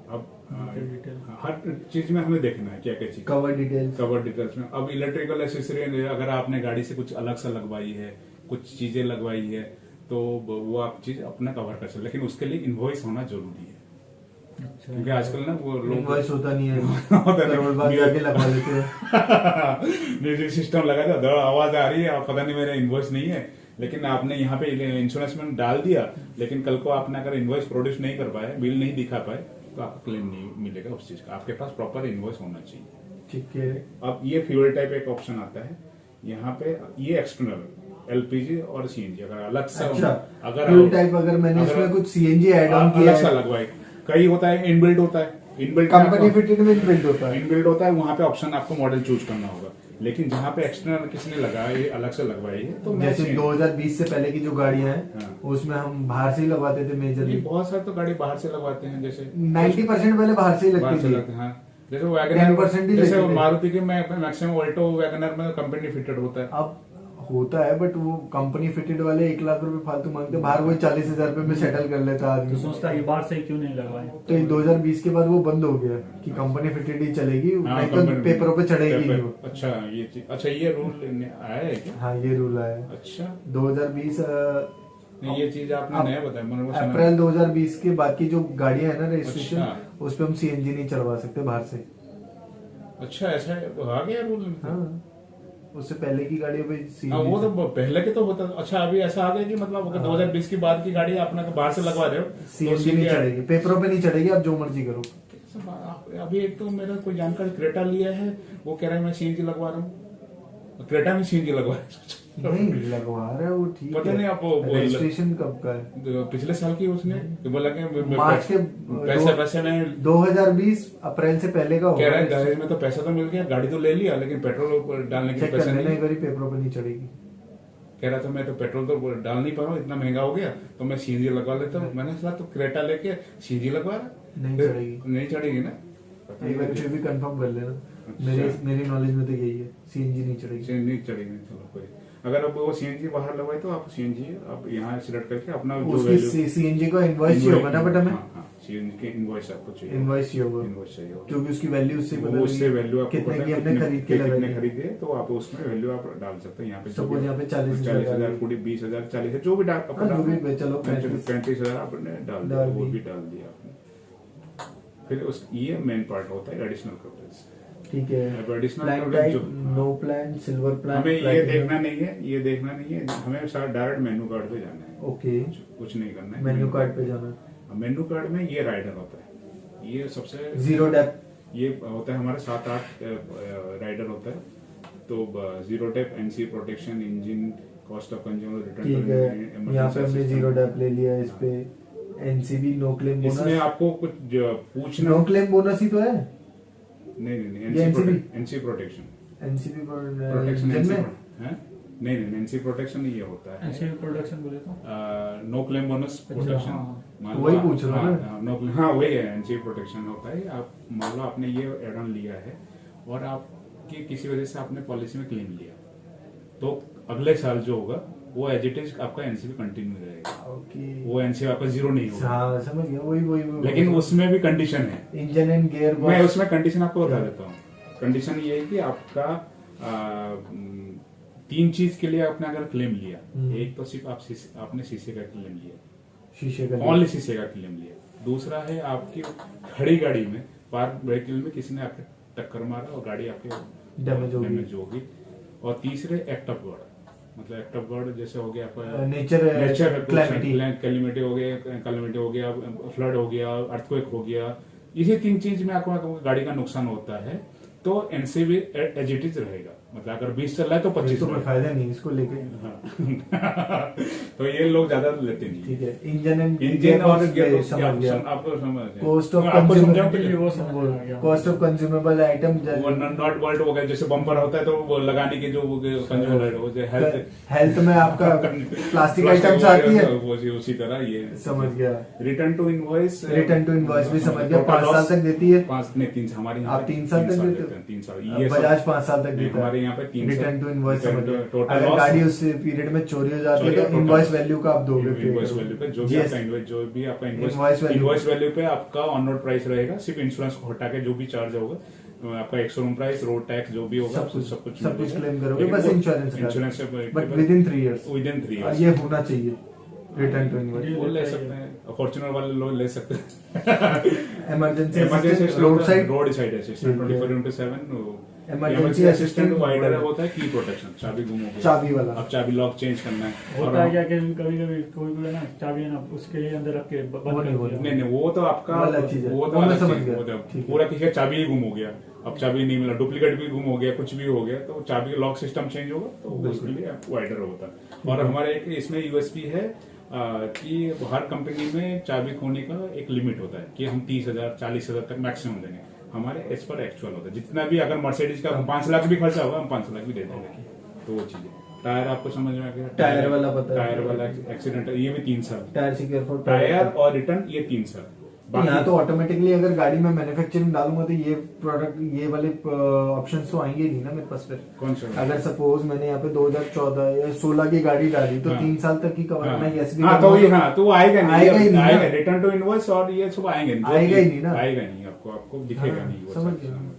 अब डिटेल। हर चीज में हमें देखना है क्या क्या चीज। Cover details. कवर डिटेल्स में अब इलेक्ट्रिकल एसेसरी अगर आपने गाड़ी से कुछ अलग से लगवाई है, कुछ चीजें लगवाई है तो वो आप चीज अपना कवर कर सकते, लेकिन उसके लिए इनवॉइस होना जरूरी है। अच्छा, क्योंकि आजकल ना वो लोग इनवॉइस होता नहीं है, होता नहीं। करोड़ बाद जाके लगवा लेते हैं। म्यूजिक सिस्टम लगा था, दौड़ आवाज आ रही है, अब पता नहीं मेरा इनवॉइस नहीं है, लेकिन आपने यहाँ पे इंश्योरेंस में डाल दिया, लेकिन कल को आपने अगर इनवॉइस प्रोड्यूस नहीं कर पाए, बिल नहीं दिखा पाए तो आपको क्लेम नहीं मिलेगा उस चीज का। आपके पास प्रॉपर इनवॉइस होना चाहिए। ठीक है, अब ये फ्यूल टाइप एक ऑप्शन आता है यहाँ पे, ये एक्सटर्नल एलपीजी और सीएनजी अगर अलग से अच्छा, अगर फ्यूल टाइप अगर मैंने अगर- इसमें कुछ सीएनजी ऐड ऑन किया अलग से है, लगवाए, कई होता है इनबिल्ट होता है, इनबिल्ट कंपनी फिटेड में इनबिल्ट होता है। इनबिल्ट होता है, वहाँ पे ऑप्शन आपको मॉडल चूज करना होगा। लेकिन जहाँ पे एक्सटर्नल किसी ने लगाया ये अलग से लगवाई है तो मैं जैसे 2020 से पहले की जो गाड़ियां हैं हाँ। उसमें हम बाहर से ही लगवाते थे ये मेजरली। बहुत सारे तो गाड़ी बाहर से लगवाते हैं, जैसे 90% पहले बाहर से ही बाहर लगती से थी। लगते हैं। हाँ। जैसे 10% वैगनर, ही जैसे लगते थे। मारुति के मैक्सिमम ऑल्टो वैगनर में कंपनी फिटेड होता है। अब होता है, बट वो कंपनी फिटेड वाले 1 लाख रुपए फालतू मांगते हैं, बाहर वही 40,000 रुपए में सेटल कर लेता तो आदमी। सोचता है कि बाहर से क्यों नहीं लगवाए। तो ये 2020 के बाद वो बंद हो गया कि कंपनी फिटेड ही चलेगी, हाँ, नहीं तो कंपनी- पेपरों पे चढ़ेगी पेपर- नहीं वो। अच्छा ये चीज, अच्छा ये रूल आया है क्या? हाँ ये रूल आया है। अच्छा 2020 नहीं, ये चीज आपने अब नया बताया, मैंने वो सुना। अप्रैल 2020 के बाद की जो गाड़ियां है ना रजिस्ट्रेशन, अच्छा। उस पे हम सीएनजी नहीं चढ़वा सकते बाहर से। अच्छा ऐसा आ गया रूल? हाँ उससे पहले की गाड़ियों पे हाँ, सीएनजी वो तो पहले के तो होता। अच्छा अभी ऐसा आ गया कि मतलब अगर 2020 के बाद की गाड़ी आपने बाहर से लगवा रहे हो तो सीएनजी नहीं चढ़ेगी, पेपरों पे नहीं चढ़ेगी, आप जो मर्जी करो। अभी एक तो मेरा कोई जानकारी क्रेटा लिया है, वो कह रहा है मैं सीएनजी लगवा रहा हूँ, क्रेटा में सीएनजी लगवा रहा है। नहीं लगवा रहा है वो, ठीक पता नहीं आप वो रजिस्ट्रेशन कब का है? पिछले साल की उसने तो बोला कि मार्च के पैसे नहीं 2020 अप्रैल से पहले का कह रहा है, होगा। दहेज में तो पैसा तो मिल गया, गाड़ी तो ले लिया, लेकिन पेट्रोल डालने के चेक पैसे कर लेना नहीं। एक बारी, पेपरों पे नहीं चढ़ेगी। कह रहा था मैं तो पेट्रोल तो डाल नहीं पा रहा हूँ, इतना महंगा हो गया, तो मैं सीएनजी लगवा लेता हूँ। मैंने सोचा तो क्रेटा लेके सीएनजी लगवा रहा। नहीं फिर- चढ़ेगी। नहीं चढ़ेगी ना। एक बार फिर भी कंफर्म कर लेना। अच्छा। मेरी नॉलेज में तो यही है, सीएनजी नहीं चढ़ेगी। सीएनजी चढ़ेगी नहीं, चलो कोई। अगर अब वो सीएनजी बाहर लगवाए तो आप सीएनजी आप यहाँ सिलेक्ट करके अपना जो उसकी सीएनजी का इनवॉइस चाहिए होगा ना बट हमें, सीएनजी के इनवॉइस आपको चाहिए, इनवॉइस चाहिए होगा, इनवॉइस चाहिए होगा। क्योंकि उसकी वैल्यू उससे पता वो उससे लगेगी, वैल्यू आपको कितने पता की है, हमने खरीद के कितने लगाई। खरीदे तो आप उसमें वैल्यू आप डाल सकते हैं। यहाँ पे Suppose यहाँ पे 40,000 40,000 20,000 40,000 जो भी डाल हाँ, जो भी चलो 35,000 आपने डाल दिया, डाल वो दी। भी डाल दिया आपने। फिर उस ये मेन पार्ट होता है एडिशनल कवरेज। ठीक है। अब additional प्लान coverage टाइप, जो- नो प्लान, सिल्वर प्लान, हमें ये platinum। देखना नहीं है, ये देखना नहीं है, हमें सारा डायरेक्ट मेन्यू कार्ड पे जाना है। ओके, कुछ नहीं करना है। मेन्यू कार्ड पे जाना। मेन्यू कार्ड में ये राइडर होता है, ये सबसे जीरो डेप, ये होता है हमारे 7-8 राइडर होता है। तो zero tape, NC protection, engine, cost of consumer, ठीक है। यहाँ पे हमने जीरो डेप ले लिया, इस पे एनसीबी नो क्लेम इसमें बोनस। आपको कुछ पूछना नो क्लेम बोनस ही तो है। नहीं ये NCB? NC protection NCB protection engine में नहीं एनसी प्रोटेक्शन ये होता है। ऐसे प्रोडक्शन बोले तो नो क्लेम बोनस प्रोटेक्शन, हाँ। मान लो वही आप- पूछ रहा हूँ ना। हाँ, नो क्लेम, हाँ वही है, एनसी प्रोटेक्शन होता है। आप मान लो आपने ये एड ऑन लिया है और आपकी किसी वजह से आपने पॉलिसी में क्लेम लिया, तो अगले साल जो होगा वो एज इट इज आपका एनसीबी कंटिन्यू रहेगा, ओके। वो एनसीबी आपका जीरो नहीं होगा। हाँ समझ गया, वही लेकिन उसमें भी कंडीशन है, इंजन एंड गियर मैं उसमें कंडीशन आपको बता देता हूँ। कंडीशन ये है कि आपका 3 चीज के लिए आपने अगर क्लेम लिया, एक तो सिर्फ आपने शीशे का क्लेम लिया, शीशे का ओनली शीशे का क्लेम लिया। दूसरा है आपकी खड़ी गाड़ी में, पार्क व्हीकल में किसी ने आपके टक्कर मारा और गाड़ी आपके डैमेज होगी। और तीसरे एक्ट ऑफ गॉड, मतलब एक्ट ऑफ गॉड जैसे हो गया आपका नेचर कैलिमिटी हो गया, फ्लड हो गया, अर्थक्वेक हो गया, इसी 3 चीज में आपको गाड़ी का नुकसान होता है तो एनसीबी एज इट इज रहेगा। मतलब अगर 20 चल रहा है तो 25 तो कोई फायदा नहीं इसको लेके। हाँ। तो ये लोग ज्यादा लेते नहीं। ठीक है, इंजन एंड इंजन और गियर समझ गया। आपको समझ गया। कॉस्ट ऑफ आपको समझाओ कंज्यूमेबल वो समझ में आ गया। कॉस्ट ऑफ कंज्यूमेबल आइटम, वो नॉट वर्ल्ड हो गया, जैसे बम्पर होता है तो वो लगाने की जो कंज्यूमर हो जाए हेल्थ में आपका प्लास्टिक आइटम्स आती है, वो उसी तरह ये समझ गया। Return to invoice, return to invoice भी समझ गया, 5 साल तक देती है। 5 नहीं 3 हमारे यहाँ आप 3 साल तक देते हो? 3 साल। बजाज 5 साल तक देता है। हमारे यहाँ पे 3 साल। रिटर्न टू इनवॉइस समझ गया। टोटल अगर लॉस, गाड़ी उस पीरियड में चोरी हो जाती है तो इनवॉइस वैल्यू का आप दोगे, इनवॉइस वैल्यू पे जो भी आपका इनवॉइस, जो भी आपका Invoice value। इनवॉइस वैल्यू पे आपका ऑन रोड प्राइस रहेगा, सिर्फ इंश्योरेंस को हटा के जो भी चार्ज होगा आपका एक्स-शोरूम प्राइस, रोड टैक्स जो भी होगा सब कुछ क्लेम करोगे, बस insurance but with in 3 years. Within 3 years ये होना चाहिए रिटर्न टू इनवॉइस। वो ले सकते हैं, फॉर्च्यूनर वाले लोग ले सकते हैं। Emergency road side assistant 24/7। Emergency assistant wider होता है की प्रोटेक्शन, चाबी गुम हो गई, चाबी वाला। अब चाबी लॉक चेंज करना है। होता है क्या कि कभी कभी कोई भी है ना चाबी है ना उसके लिए अंदर रख के बंद वो कर नहीं दिया। नहीं वो तो आपका वो अलग चीज है। वो तो वो मैं अलग समझ चीज, गया। वो तो ठीक है। पूरा किसी का चाबी ही गुम हो गया, अब चाबी नहीं मिला, डुप्लीकेट भी गुम हो गया, कुछ भी हो गया, तो चाबी लॉक सिस्टम चेंज होगा तो उसके लिए वाइडर होता है। और हमारे एक इसमें यूएसपी है कि हर कंपनी में चाबी खोने का एक लिमिट होता है कि हम 30,000 40,000 तक मैक्सिमम देंगे। हमारे एज पर एक्चुअल होता है, जितना भी अगर मर्सिडीज का 5 लाख भी खर्चा होगा हम 5 लाख भी दे देंगे। तो वो चीज है। टायर आपको समझ में आ गया? टायर वाला पता है। टायर वाला एक्सीडेंट ये भी 3 साल। टायर सिक्योर फॉर टायर और रिटर्न ये 3 साल। यहाँ तो ऑटोमेटिकली अगर गाड़ी में मैन्युफैक्चरिंग डालूंगा तो ये प्रोडक्ट ये वाले ऑप्शंस तो आएंगे नहीं ना मेरे पास फिर। कौन सा? अगर सपोज मैंने यहाँ पे 2014 या 16 की गाड़ी डाली तो हाँ। 3 साल तक की कवर हाँ, मैं यस भी हाँ, तो ये हाँ तो वो आएगा नहीं, आएगा ही नहीं आएगा ना। रिटर्न टू इनवॉइस और ये सब आएंगे नहीं, आएगा ही नहीं ना। आएगा नहीं आपको, आपको दिखेगा हाँ, नहीं वो समझ सब। गया।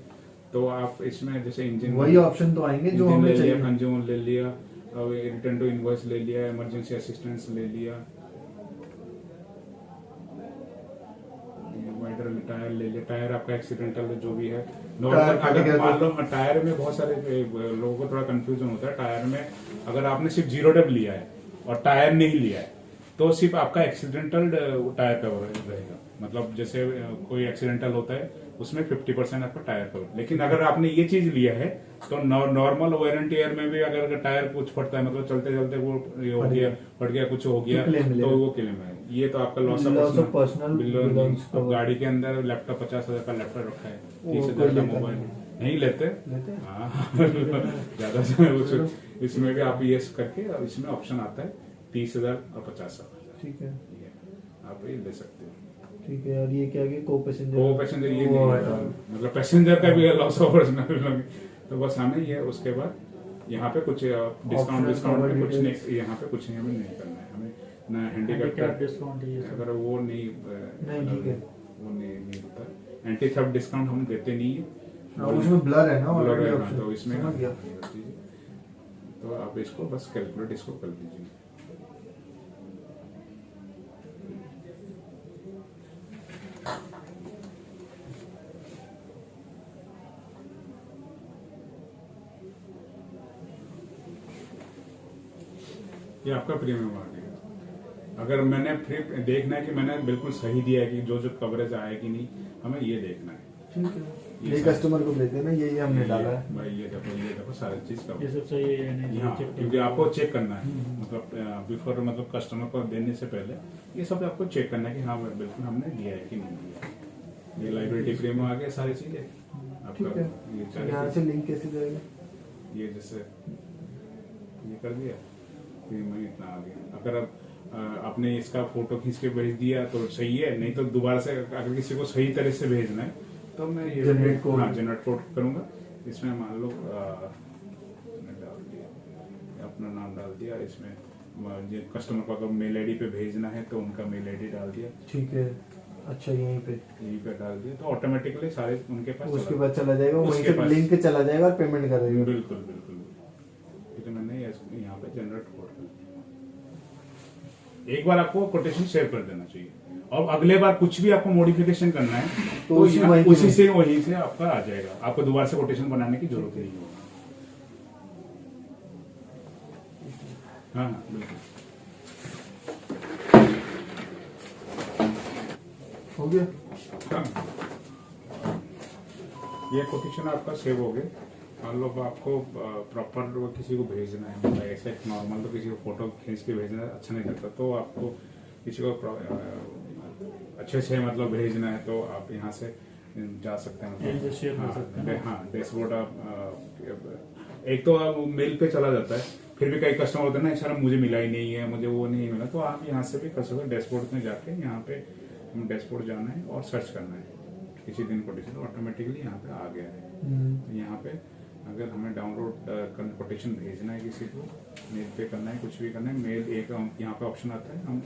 तो आप इसमें जैसे इंजन वही ऑप्शन तो आएंगे जो हमें चाहिए। कंज्यूमर ले लिया, अब रिटर्न टू इनवॉइस ले लिया, इमरजेंसी असिस्टेंस ले लिया, वाइडर टायर ले लिया, टायर आपका एक्सीडेंटल जो भी है नॉर्मल। फट अगर गया मान तो- लो टायर में बहुत सारे लोगों को थोड़ा कंफ्यूजन होता है टायर में। अगर आपने सिर्फ 0 डब लिया है और टायर नहीं लिया है तो सिर्फ आपका एक्सीडेंटल टायर कवर रहेगा। मतलब जैसे कोई एक्सीडेंटल होता है उसमें 50% आपका टायर कवर। लेकिन अगर आपने ये चीज लिया है तो नॉर्मल वारंटी ईयर में भी अगर टायर कुछ फटता है, मतलब चलते चलते वो ये हो गया, फट गया, कुछ हो गया, तो claim मिलेगा। तो वो क्लेम है। ये तो आपका loss Loss of of personal belongs अब cover। गाड़ी के अंदर लैपटॉप 50,000 का लैपटॉप रखा है, वो 30,000 कोई का लेता मोबाइल नहीं। नहीं लेते। लेते हैं। हाँ ज्यादा से इसमें भी आप ये करके और इसमें ऑप्शन आता है 30,000 और 50,000। ठीक है, आप ये ले सकते हो। ठीक है। और ये क्या है को पैसेंजर? वो पैसेंजर ये वो नहीं है। है, मतलब पैसेंजर का भी लॉस ऑफ तो बस हमें ये उसके बाद यहाँ पे कुछ डिस्काउंट Optional पे कुछ details। नहीं, यहाँ पे कुछ हमें नहीं करना है। हमें ना हैंडीकैप हैंडीकैप डिस्काउंट है ये सब। अगर वो नहीं नहीं, ठीक है। वो नहीं होता। एंटी थेफ्ट डिस्काउंट हम देते नहीं है। हाँ, उसमें ब्लर है ना Blur already है, option। तो इसमें समझ गया। तो आप इसको बस कैलकुलेट इसको कर दीजिए। ये आपका प्रीमियम आ गया। अगर मैंने फिर देखना है कि मैंने बिल्कुल सही दिया है कि जो जो कवरेज आया कि नहीं, हमें ये देखना है। ठीक है, ये ये कस्टमर को भेज देना, ये हमने डाला है। भाई ये देखो सारी चीज का ये सब सही है या नहीं हाँ, चेक क्योंकि आपको चेक करना है, मतलब बिफोर मतलब कस्टमर को देने से पहले ये सब आपको चेक करना है कि हाँ बिल्कुल हमने दिया है कि नहीं दिया। ये लाइबिलिटी प्रीमियम आ गया, सारी चीजें ठीक आपका। है, ये तो सारी यहाँ चीजें- से लिंक कैसे जाएगा? ये जैसे ये कर दिया, प्रीमियम इतना आ गया। अगर अब आपने इसका फोटो खींच के भेज दिया तो सही है, नहीं तो दोबारा से अगर किसी को सही तरह से भेजना है तो मैं ये Generate code। हाँ जनरेट कोड करूंगा। इसमें मान लो मैंने डाल दिया, अपना नाम डाल दिया, इसमें कस्टमर को अगर मेल आईडी पे भेजना है तो उनका मेल आईडी डाल दिया, ठीक है, अच्छा यहीं पे यहीं पे डाल दिया तो ऑटोमेटिकली सारे उनके पास उसके बाद चला जाएगा, वहीं उसके से पास- लिंक चला जाएगा और पेमेंट कर देगा। बिल्कुल बिल्कुल। तो मैंने यहाँ पे जनरेट कोड कर दिया। एक बार आपको कोटेशन शेयर कर देना चाहिए और अगले बार कुछ भी आपको मॉडिफिकेशन करना है तो तो उसी वहीं की वहीं से आपका आ जाएगा। आपको दोबारा से कोटेशन बनाने की जरूरत नहीं होगा। हाँ हाँ बिल्कुल हो गया। हाँ। ये कोटेशन आपका सेव हो गया। मान लो आपको प्रॉपर किसी को भेजना है, मतलब ऐसे नॉर्मल तो किसी को फोटो खींच के भेजना अच्छा नहीं लगता, तो आपको किसी को अच्छे से मतलब भेजना है तो आप यहाँ से जा सकते हैं। यहीं से शेयर कर सकते हैं। हाँ डैशबोर्ड आप एक तो आप मेल पे चला जाता है, फिर भी कई कस्टमर होते हैं ना सर मुझे मिला ही नहीं है, मुझे वो नहीं मिला, तो आप यहाँ से भी कर सकते हैं। डैशबोर्ड में जाके यहाँ पे हम डैशबोर्ड जाना है और सर्च करना है किसी दिन कोटेशन, ऑटोमेटिकली यहाँ पे आ गया है। तो यहाँ पे अगर हमें डाउनलोड कोटेशन भेजना है किसी को, मेल पे करना है, कुछ भी करना है, मेल एक यहाँ पे ऑप्शन आता है, हम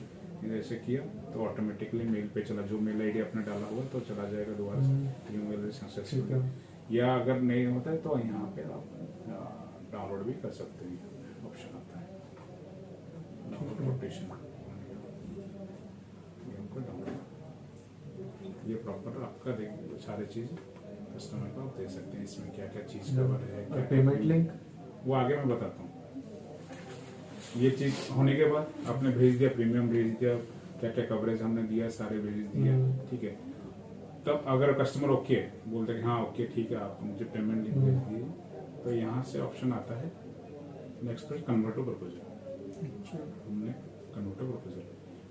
ऐसे किया तो ऑटोमेटिकली मेल पे चला, जो मेल आईडी आपने डाला होगा तो चला जाएगा दोबारा से ईमेल सक्सेसफुल। या अगर नहीं होता है तो यहाँ पे आप डाउनलोड भी कर सकते हैं, ऑप्शन आता है डाउनलोड कोटेशन। ये प्रॉपर आपका सारी चीज कस्टमर को आप दे सकते हैं, इसमें क्या क्या चीज कवर है, क्या पेमेंट लिंक वो आगे मैं बताता हूँ। ये चीज होने के बाद आपने भेज दिया, प्रीमियम भेज दिया, क्या क्या कवरेज हमने दिया सारे भेज दिया, ठीक है। तब अगर कस्टमर ओके बोलते हैं कि हाँ ओके ठीक है आप मुझे पेमेंट लिंक भेज दिए, तो यहाँ से ऑप्शन आता है next page convert to proposal. हमने कन्वर्ट टू प्रपोजल,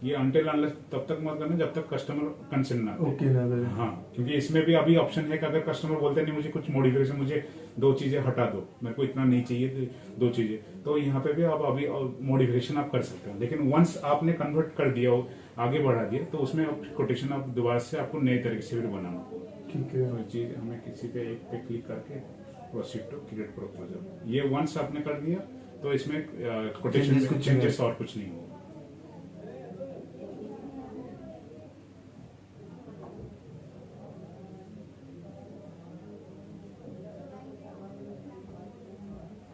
ये अनटिल अनलेस तब तक मत करना जब तक कस्टमर कंसेंट ना दे। ओके ना करे। हाँ, क्योंकि इसमें भी अभी ऑप्शन है कि अगर कस्टमर बोलते नहीं मुझे कुछ मॉडिफिकेशन, मुझे 2 चीजें हटा दो, मेरे को इतना नहीं चाहिए 2 चीजें, तो यहाँ पे भी आप अभी मॉडिफिकेशन आप कर सकते हो। लेकिन वंस आपने कन्वर्ट कर दिया हो, आगे बढ़ा दिया, तो उसमें कोटेशन आप दोबारा से आपको नए तरीके से भी बनाना होगा। ठीक है। तो ये चीज हमें किसी पे एक पे क्लिक करके प्रोसीड टू क्रिएट प्रपोजल, ये वंस आपने कर दिया तो इसमें कोटेशन Changes कुछ चेंजेस नहीं। और कुछ नहीं होगा।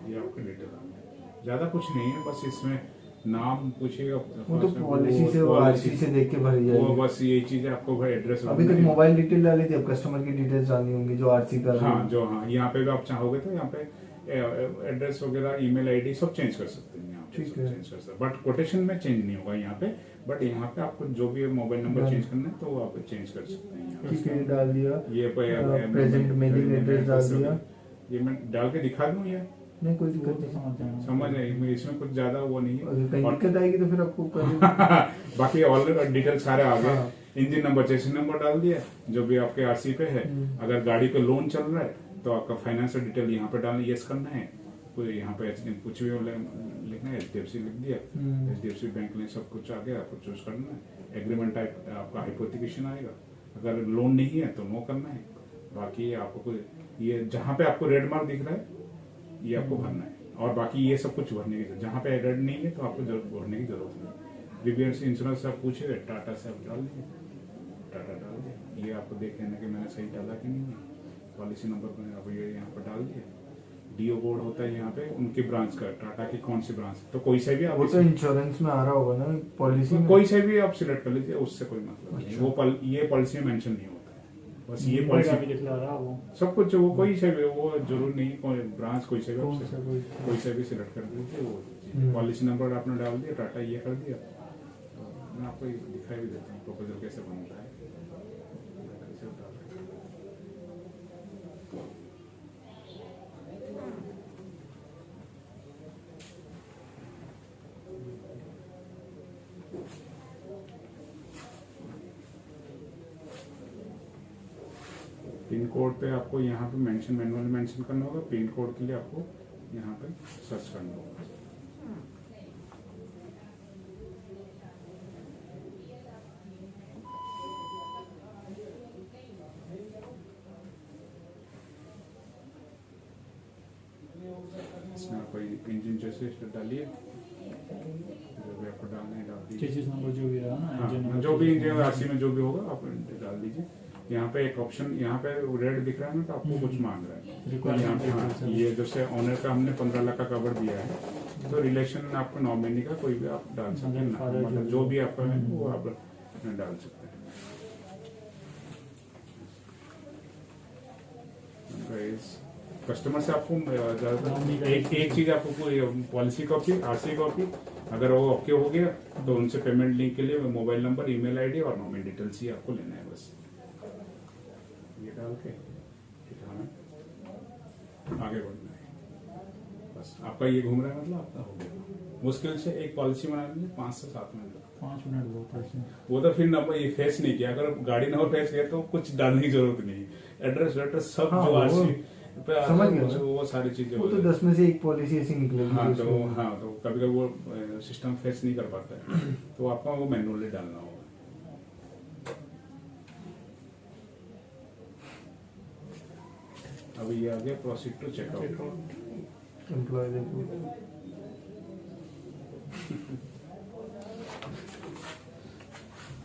ये आपका डिटेल आ गया। ज्यादा कुछ नहीं है, बस इसमें नाम पूछेगा, वो तो पॉलिसी से वो आरसी से देख के भरी वो जाएगी। बस यही चीज है, आपको भाई एड्रेस अभी तक मोबाइल डिटेल डाली थी, अब कस्टमर की डिटेल्स डालनी होंगी जो आरसी का। हाँ, जो हाँ यहाँ पे भी आप चाहोगे तो यहाँ पे एड्रेस वगैरह, ईमेल आईडी सब चेंज कर सकते हैं यहाँ पे, ठीक सब है। चेंज कर सकते हैं। बट कोटेशन में चेंज नहीं होगा यहाँ पे, बट यहाँ पे आपको जो भी मोबाइल नंबर हाँ। चेंज करना है तो वो आप चेंज कर सकते हैं यहाँ पे। ठीक है, डाल दिया। ये प्रेजेंट मेलिंग एड्रेस डाल दिया। ये मैं डाल के दिखा दूँ ये नहीं कोई वो दिक्कत तो नहीं। समझ जाएंगे। समझ आएगी, इसमें कुछ ज्यादा वो नहीं अगर है। कहीं और दिक्कत आएगी तो फिर आपको कर बाकी ऑलरेडी डिटेल सारे आ गए। हाँ। इंजन नंबर, चेसिस नंबर डाल दिया जो भी आपके आरसी पे है। अगर गाड़ी पे लोन चल रहा है तो आपका फाइनेंशियल डिटेल यहाँ पे डालना, यस करना है। कोई यहाँ पे कुछ भी लिखना है, HDFC लिख दिया, HDFC बैंक ने सब कुछ आ गया, आपको चूज करना है। एग्रीमेंट टाइप आपका हाइपोथिकेशन आएगा, अगर लोन नहीं है तो नो करना है। बाकी आपको ये जहाँ पे आपको रेड मार्क दिख रहा है ये आपको भरना है, और बाकी ये सब कुछ भरने की जरूरत, जहाँ पे रेड नहीं है तो आपको भरने की जरूरत नहीं। प्रीवियस इंश्योरेंस आप पूछेगा, टाटा से आप डाल दिए, टाटा डाल दिया। ये आपको देख लेना कि मैंने सही डाला कि नहीं। पॉलिसी नंबर मैंने आप ये यहाँ पर डाल दिया। डीओ बोर्ड होता है यहाँ पे उनके ब्रांच का, टाटा की कौन सी ब्रांच, तो कोई सा भी आप वो तो इंश्योरेंस में आ रहा होगा ना, पॉलिसी में। कोई सा भी आप सिलेक्ट कर लीजिए, उससे कोई मतलब नहीं। वो ये पॉलिसी में मेंशन नहीं होता है, बस ये पॉलिसी पॉलिसी दिखला रहा वो सब कुछ। वो कोई से भी, वो जरूर नहीं कोई ब्रांच, कोई से भी कौन आप सा कोई से भी सिलेक्ट कर दीजिए। वो पॉलिसी नंबर आपने डाल दिया, टाटा ये कर दिया। तो मैं आपको दिखाई भी देता हूँ प्रपोजल कैसे बनता है। पिन कोड पे आपको यहाँ पे मेंशन, मैनुअली मेंशन करना होगा। पिन कोड के लिए आपको यहाँ पे सर्च करना होगा। इसमें आपको इंजन जैसे डालिए, जो भी आपको डालना है डाल दीजिए। चेसिस नंबर जो भी रहा ना, हाँ, इंजन नंबर, जो भी इंजन आरसी में जो भी होगा आप डाल दीजिए। यहाँ पे एक ऑप्शन, यहाँ पे रेड दिख रहा है ना, तो आपको कुछ मांग रहा है। तो यहाँ पे हाँ, ये जैसे ऑनर का हमने 15 लाख का कवर दिया है, तो रिलेशन आपको नॉमिनी का कोई भी आप डाल सकते हैं, मतलब जो भी आपका है वो आप डाल सकते हैं। कस्टमर से आपको ज्यादातर एक चीज आपको कोई पॉलिसी कॉपी, आरसी कॉपी, अगर वो ओके हो गया तो उनसे पेमेंट लिंक के लिए मोबाइल नंबर, ईमेल आईडी और नॉमिनी डिटेल्स ही आपको लेना है। बस ये डाल के आगे बढ़ना है। बस आपका ये घूम रहा है, मतलब आपका हो गया। मुश्किल से एक पॉलिसी बनाने में 5 से 7 मिनट लगता है। 5 मिनट बहुत है इसमें। वो तो फिर नंबर ये फेस नहीं किया, अगर गाड़ी नंबर फेस किया तो कुछ डालने की जरूरत नहीं। एड्रेस वेड्रेस सब हाँ, जो वो आरसी पे आता समझ है, गया। वो सारी चीजें वो हो तो जाती 10 में से एक पॉलिसी ऐसी निकलेगी। हैं। हाँ जो तो उसमें- हाँ, तो कभी कभी वो सिस्टम फेस नहीं कर पाता है, तो आपको वो मैनुअली डालना होगा। अभी ये आ गया प्रोसीड टू चेकआउट। एम्प्लॉय देखो।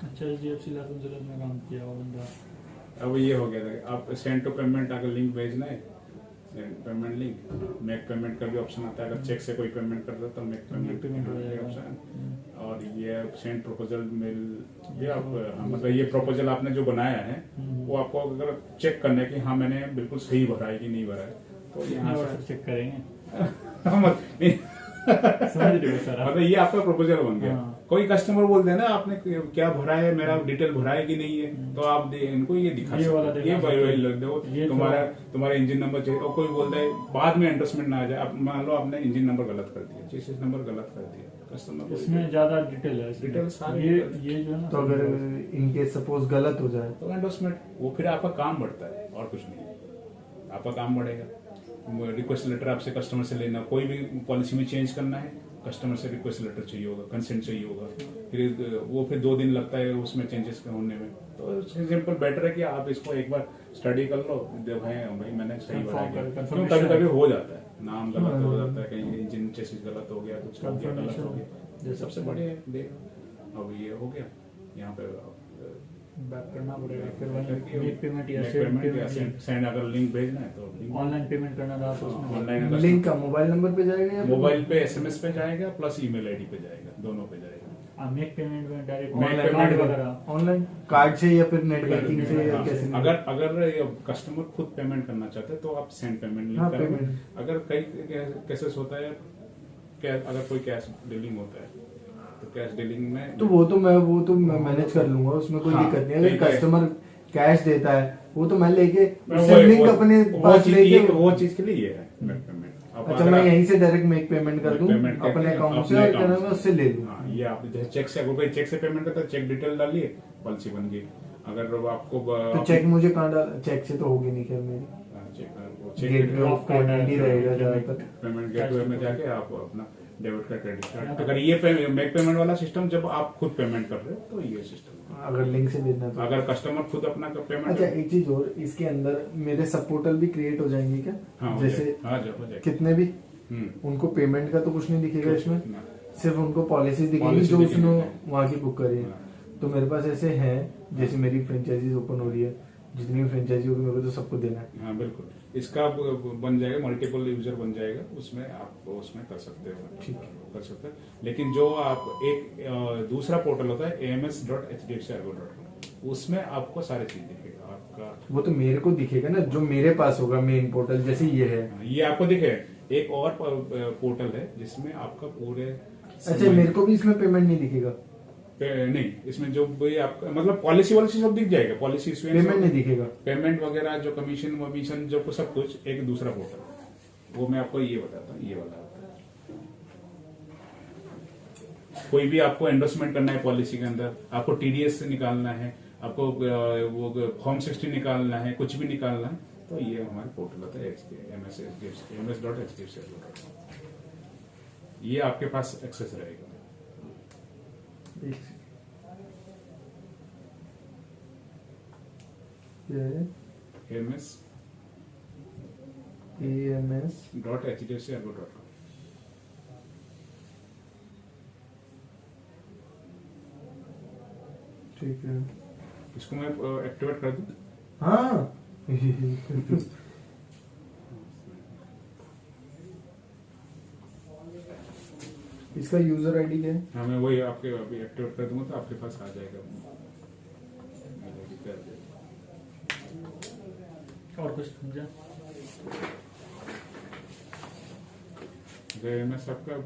अच्छा, HDFC लाइफ इंश्योरेंस में काम किया वो बंदा। अब ये हो गया था, आप सेंड टू पेमेंट अगर लिंक भेजना है, send payment link, make payment का भी ऑप्शन आता है। अगर चेक से कोई पेमेंट करता है तो मेक Make payment हो पेमेंट जाएगा। ऑप्शन। और ये सेंड प्रपोजल मेल, ये आप मतलब ये प्रपोजल आपने जो बनाया है वो आपको अगर चेक करना है कि हाँ मैंने बिल्कुल सही भरा है कि नहीं भरा है, तो यहाँ से चेक करेंगे। समझ रहे हो सर आप? मतलब ये आपका प्रपोजल बन गया। हाँ। कोई कस्टमर बोलते हैं ना आपने क्या भरा है, मेरा डिटेल भरा है कि नहीं है, तो आप इनको ये दिखा ये वाला सकते हैं। दिखा ये सकते हैं। लग दो, ये तुम्हारा इंजन नंबर चाहिए। और कोई बोलता है बाद में एंडोर्समेंट ना आ जाए, मान लो आपने इंजन नंबर गलत कर दिया, चेसिस नंबर गलत कर दिया, कस्टमर को इसमें ज्यादा डिटेल है इसमें। डिटेल सारे ये जो है ना, तो अगर इनके सपोज गलत हो जाए तो एंडोर्समेंट वो फिर आपका काम बढ़ता है और कुछ नहीं, आपका काम बढ़ेगा। रिक्वेस्ट लेटर आपसे कस्टमर से लेना, कोई भी पॉलिसी में चेंज करना है कस्टमर से रिक्वेस्ट लेटर चाहिए होगा, कंसेंट चाहिए होगा, फिर वो फिर 2 दिन लगता है उसमें चेंजेस होने में। तो सिंपल बेटर है कि आप इसको एक बार स्टडी कर लो, भाई मैंने सही Confirm बनाया, कर- क्यों कभी कभी हो जाता है, नाम गलत हो जाता है, कहीं इंजन चेसिस गलत हो गया, कुछ हो गया, गलत हो गया, ये सबसे बढ़िया है। देख अब ये हो गया, यहाँ पे बैक करना पड़ेगा, फिर वहीं करके मेक पेमेंट या make सेंड payment या पेमेंट, सेंड अगर लिंक भेजना है तो लिंक ऑनलाइन पेमेंट करना था तो उसमें ऑनलाइन लिंक का मोबाइल नंबर पे जाएगा या मोबाइल पे एसएमएस पे जाएगा प्लस ईमेल आईडी पे जाएगा, दोनों पे जाएगा। मेक पेमेंट में direct Make online payment card वगैरह ऑनलाइन कार्ड से या फिर नेट बैंकिंग से या हाँ, कैसे अगर अगर कस्टमर खुद पेमेंट करना चाहते हैं तो आप सेंड पेमेंट लिंक हाँ, करेंगे। payment। अगर कई केसेस होता है अगर कोई कैश डीलिंग होता है तो कैश डीलिंग में तो वो तो मैं मैनेज कर लूंगा, उसमें कोई हाँ, दिक्कत नहीं है। ठीक अगर है। कस्टमर कैश देता है वो तो मैं लेके वो- लिंक वो- अपने वो पास चीज लेके वो चीज के लिए ये है मेक पेमेंट। अब अच्छा अगर मैं आप- यहीं से डायरेक्ट मेक पेमेंट कर दूं पेमेंट करके अपने अकाउंट से अपने और क्या account नाम है उससे ले लूं। हाँ, ये आप जैसे चेक से अगर कोई चेक से पेमेंट करता है चेक डिटेल डालिए, पॉलिसी बन गई। अगर वो आपको तो चेक मुझे कहाँ डाल, चेक से तो होगी नहीं खैर मेरी, चेक गेटवे ऑफ पेमेंट ही रहेगा ज्यादातर। पेमेंट गेटवे में जाके आप अपना डेबिट का क्रेडिट कार्ड, अगर ये मेक पेमेंट वाला सिस्टम जब आप खुद पेमेंट कर रहे हो तो ये सिस्टम। अगर लिंक से देना तो अगर कस्टमर खुद अपना पेमेंट अच्छा एक चीज और, इसके अंदर मेरे सब पोर्टल भी क्रिएट हो जाएंगे क्या? हाँ जैसे हाँ हो जाएगा। कितने भी हम्म, उनको पेमेंट का तो कुछ नहीं दिखेगा इसमें, ना। सिर्फ उनको पॉलिसी दिखेगी Policy जो दिखेगी। उसने वहाँ की बुक करी है। हाँ। तो मेरे पास ऐसे हैं, जैसे मेरी फ्रेंचाइजीज ओपन हो रही है, जितनी भी फ्रेंचाइजी होगी मेरे को तो सबको देना है। हाँ बिल्कुल, इसका बन जाएगा, मल्टीपल यूजर बन जाएगा, उसमें आप उसमें कर सकते हो, ठीक कर सकते हैं। लेकिन जो आप एक दूसरा पोर्टल होता है ams.hdfcargo.com, उसमें आपको सारी चीज दिखेगा आपका। वो तो मेरे को दिखेगा ना, जो मेरे पास होगा मेन पोर्टल, जैसे ये है। ये आपको दिखे। एक और पोर्टल है जिसमें आपका पूरे अच्छा मेरे को भी इसमें पेमेंट नहीं दिखेगा, नहीं, इसमें जो भी आपका मतलब पॉलिसी वॉलिसी सब दिख जाएगा, पॉलिसी पेमेंट नहीं दिखेगा। पेमेंट वगैरह जो कमीशन वमीशन जो सब कुछ एक दूसरा पोर्टल, वो मैं आपको ये बताता हूँ, ये वाला होता है। कोई भी आपको एंडोर्समेंट करना है पॉलिसी के अंदर, आपको टीडीएस निकालना है, आपको वो फॉर्म 60 निकालना है, कुछ भी निकालना है, तो ये हमारे पोर्टल होता है ms.hdfc, ये आपके पास एक्सेस रहेगा। ms AMS.hdfc.com। ठीक है, इसको मैं एक्टिवेट कर दूं? हाँ इसका यूजर आईडी क्या है? हाँ मैं वही आपके अभी एक्टिवेट कर दूंगा तो आपके पास आ जाएगा। और कुछ समझा? मैं सबका